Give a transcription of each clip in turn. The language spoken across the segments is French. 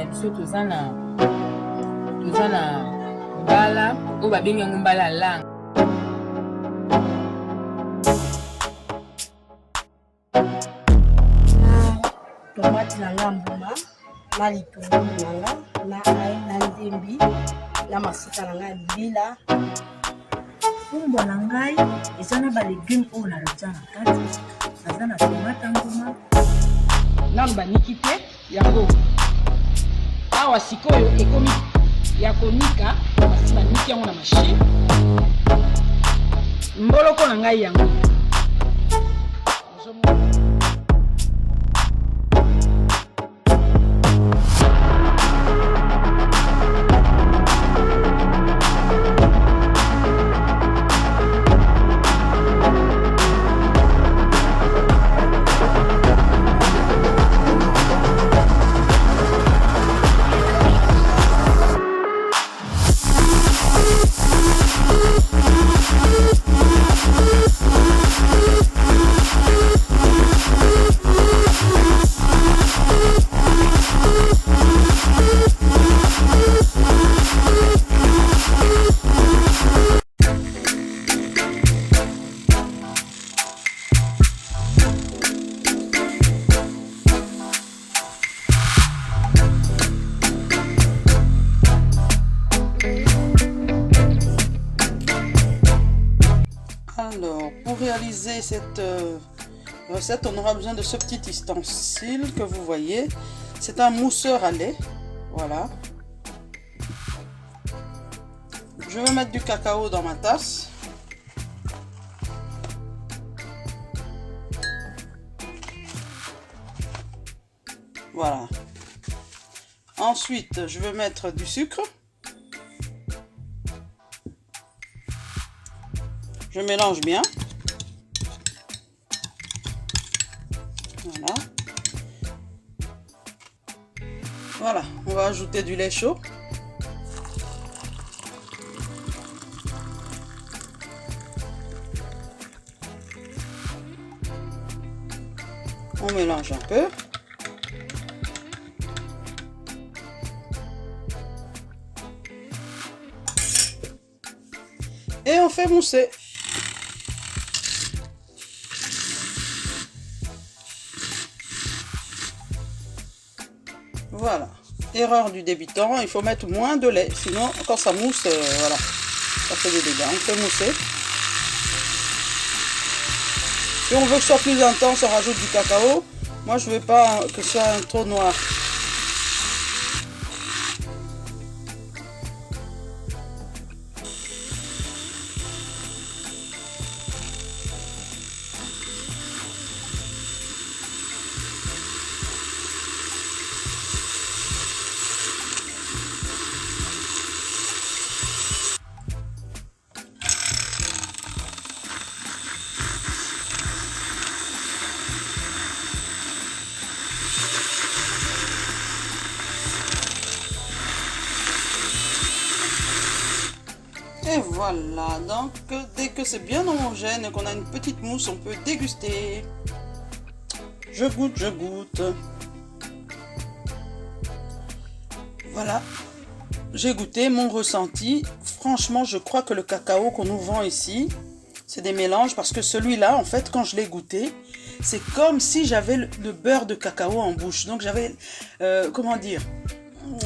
na biso toza na mbala oyo babengi yango mbala lang. Tomate na ngambuma na litungulu nanga na ai na ndembi na masika na ngai bila. Fumbwa na ngai eza na ba légumes oyo natia na kati. Naza na tomate nguma Namba niki te yango. Awa sikoyo ekomi ya konika basi baniki yango na machine. Mboloko na ngai yango. Alors, pour réaliser cette recette, on aura besoin de ce petit ustensile que vous voyez. C'est un mousseur à lait. Voilà. Je vais mettre du cacao dans ma tasse. Voilà. Ensuite, je vais mettre du sucre. Je mélange bien. Voilà. Voilà, on va ajouter du lait chaud. On mélange un peu. Et on fait mousser. Voilà, erreur du débutant, il faut mettre moins de lait, sinon quand ça mousse, voilà, ça fait des dégâts. On fait mousser. Si on veut que ce soit plus intense, on rajoute du cacao. Moi, je veux pas que ce soit trop noir. Et voilà, donc dès que c'est bien homogène et qu'on a une petite mousse, on peut déguster. Je goûte, je goûte. Voilà, j'ai goûté mon ressenti. Franchement, je crois que le cacao qu'on nous vend ici, c'est des mélanges parce que celui-là, en fait, quand je l'ai goûté, c'est comme si j'avais le beurre de cacao en bouche. Donc j'avais, comment dire,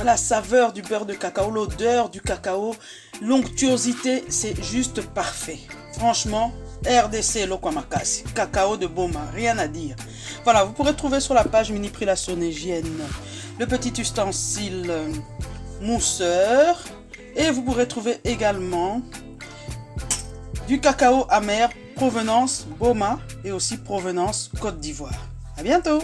la saveur du beurre de cacao, l'odeur du cacao, l'onctuosité, c'est juste parfait. Franchement, RDC Lokwamakazi, cacao de Boma, rien à dire. Voilà, vous pourrez trouver sur la page Mini Prix la Sonégienne le petit ustensile mousseur et vous pourrez trouver également du cacao amer provenance Boma et aussi provenance Côte d'Ivoire. À bientôt!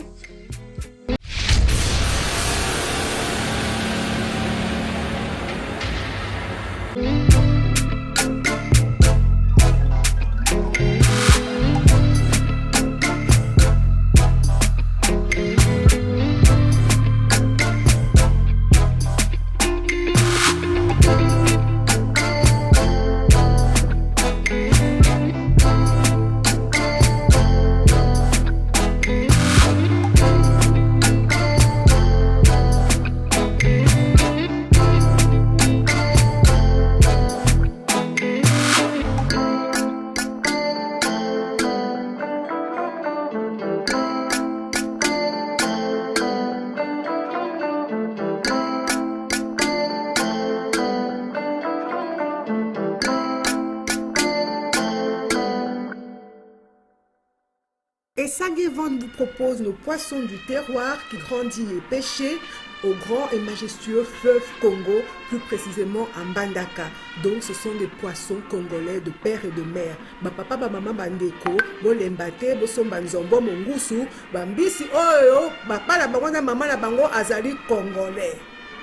Et Sagevon vous propose nos poissons du terroir qui grandit et pêchés au grand et majestueux fleuve Congo, plus précisément à Mbandaka. Donc ce sont des poissons congolais de père et de mère. Ba papa ba maman bandeko, bo lembate, bo somba nzombo mongusu, bambisi oyo, papa la bango na maman la bango azali congolais.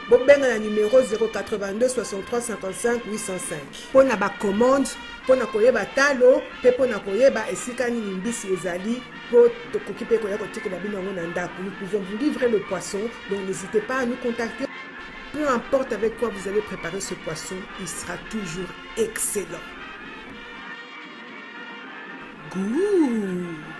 Bo benga na numéro 082 63 55 805. Pona ba commande, pona koyeba talo, pe pona koyeba esika nini mbisi ezali. Nous pouvons vous livrer le poisson, donc n'hésitez pas à nous contacter. Peu importe avec quoi vous allez préparer ce poisson, il sera toujours excellent. Goût!